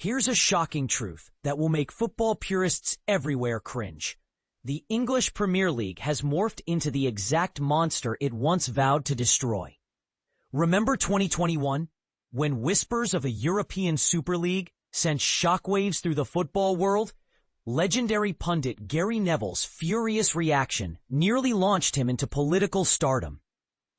Here's a shocking truth that will make football purists everywhere cringe. The English Premier League has morphed into the exact monster it once vowed to destroy. Remember 2021, when whispers of a European Super League sent shockwaves through the football world? Legendary pundit Gary Neville's furious reaction nearly launched him into political stardom.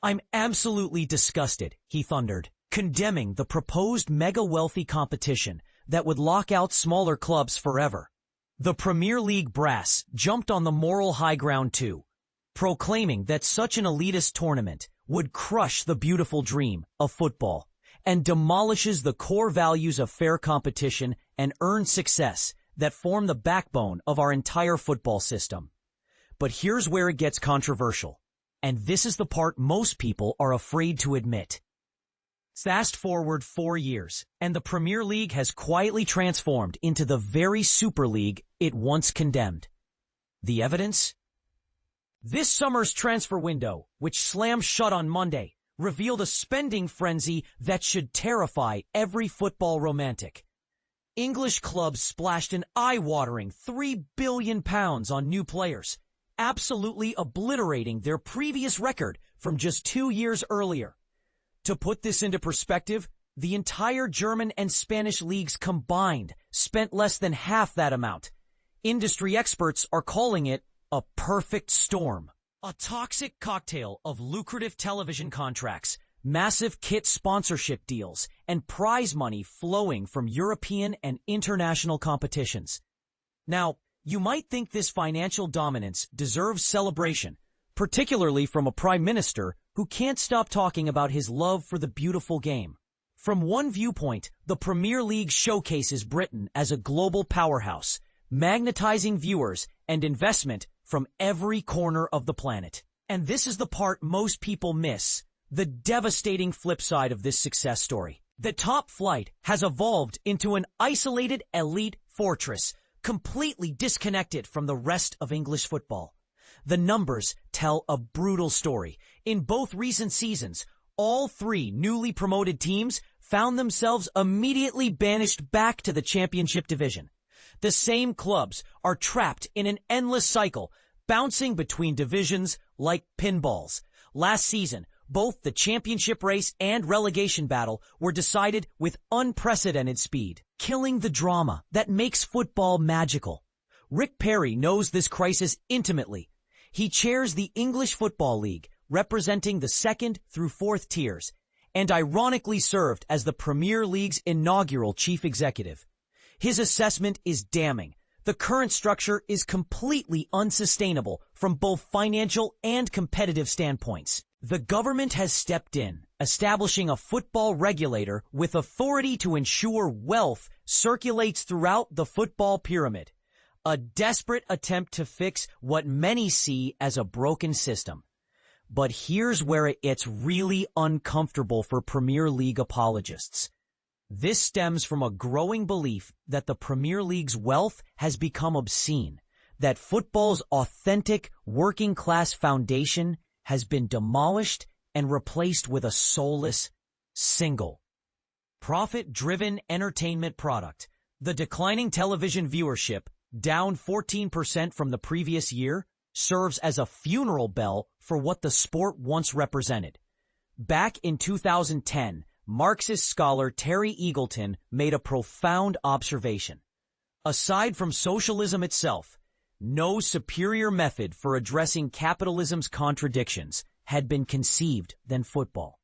"I'm absolutely disgusted," he thundered, condemning the proposed mega-wealthy competition that would lock out smaller clubs forever. The Premier League brass jumped on the moral high ground too, proclaiming that such an elitist tournament would crush the beautiful dream of football and demolishes the core values of fair competition and earned success that form the backbone of our entire football system. But here's where it gets controversial, and this is the part most people are afraid to admit. Fast forward 4 years, and the Premier League has quietly transformed into the very Super League it once condemned. The evidence? This summer's transfer window, which slammed shut on Monday, revealed a spending frenzy that should terrify every football romantic. English clubs splashed an eye-watering £3 billion on new players, absolutely obliterating their previous record from just 2 years earlier. To put this into perspective, the entire German and Spanish leagues combined spent less than half that amount. Industry experts are calling it a perfect storm. A toxic cocktail of lucrative television contracts, massive kit sponsorship deals, and prize money flowing from European and international competitions. Now, you might think this financial dominance deserves celebration, particularly from a prime minister who can't stop talking about his love for the beautiful game. From one viewpoint, the Premier League showcases Britain as a global powerhouse, magnetizing viewers and investment from every corner of the planet. And this is the part most people miss, the devastating flip side of this success story. The top flight has evolved into an isolated elite fortress, completely disconnected from the rest of English football. The numbers tell a brutal story. In both recent seasons, all 3 newly promoted teams found themselves immediately banished back to the Championship division. The same clubs are trapped in an endless cycle, bouncing between divisions like pinballs. Last season, both the championship race and relegation battle were decided with unprecedented speed, killing the drama that makes football magical. Rick Perry knows this crisis intimately. He chairs the English Football League, representing the 2nd through 4th tiers, and ironically served as the Premier League's inaugural chief executive. His assessment is damning. The current structure is completely unsustainable from both financial and competitive standpoints. The government has stepped in, establishing a football regulator with authority to ensure wealth circulates throughout the football pyramid. A desperate attempt to fix what many see as a broken system. But here's where it gets really uncomfortable for Premier League apologists. This stems from a growing belief that the Premier League's wealth has become obscene, that football's authentic working-class foundation has been demolished and replaced with a soulless, single, profit-driven entertainment product. The declining television viewership, down 14% from the previous year, serves as a funeral bell for what the sport once represented. Back in 2010, Marxist scholar Terry Eagleton made a profound observation. Aside from socialism itself, no superior method for addressing capitalism's contradictions had been conceived than football.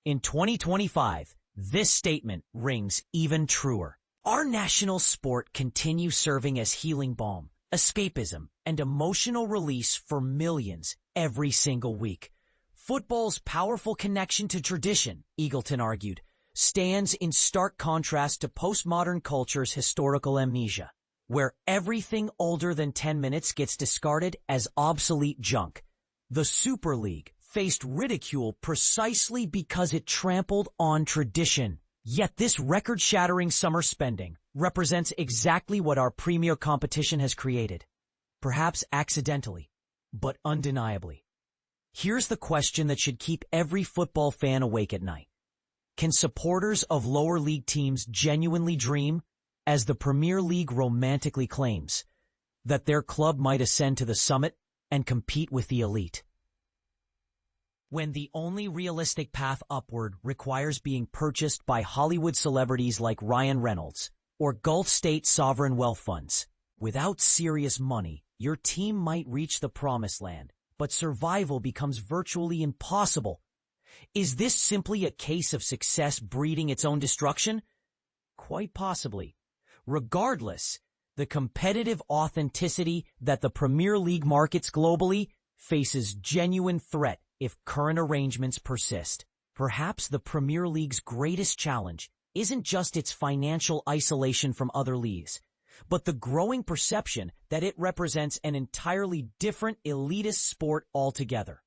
In 2025, this statement rings even truer. Our national sport continues serving as healing balm, escapism, and emotional release for millions every single week. Football's powerful connection to tradition, Eagleton argued, stands in stark contrast to postmodern culture's historical amnesia, where everything older than 10 minutes gets discarded as obsolete junk. The Super League faced ridicule precisely because it trampled on tradition. Yet this record-shattering summer spending represents exactly what our premier competition has created. Perhaps accidentally, but undeniably. Here's the question that should keep every football fan awake at night. Can supporters of lower league teams genuinely dream as the Premier League romantically claims, that their club might ascend to the summit and compete with the elite. When the only realistic path upward requires being purchased by Hollywood celebrities like Ryan Reynolds or Gulf State sovereign wealth funds, without serious money, your team might reach the promised land, but survival becomes virtually impossible. Is this simply a case of success breeding its own destruction? Quite possibly. Regardless, the competitive authenticity that the Premier League markets globally faces genuine threat if current arrangements persist. Perhaps the Premier League's greatest challenge isn't just its financial isolation from other leagues, but the growing perception that it represents an entirely different elitist sport altogether.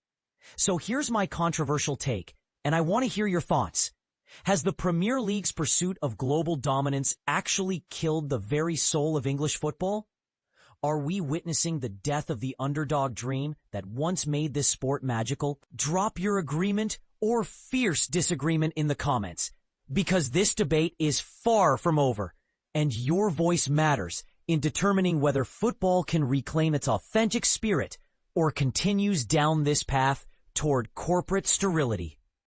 So here's my controversial take, and I want to hear your thoughts. Has the Premier League's pursuit of global dominance actually killed the very soul of English football? Are we witnessing the death of the underdog dream that once made this sport magical? Drop your agreement or fierce disagreement in the comments, because this debate is far from over, and your voice matters in determining whether football can reclaim its authentic spirit or continues down this path toward corporate sterility.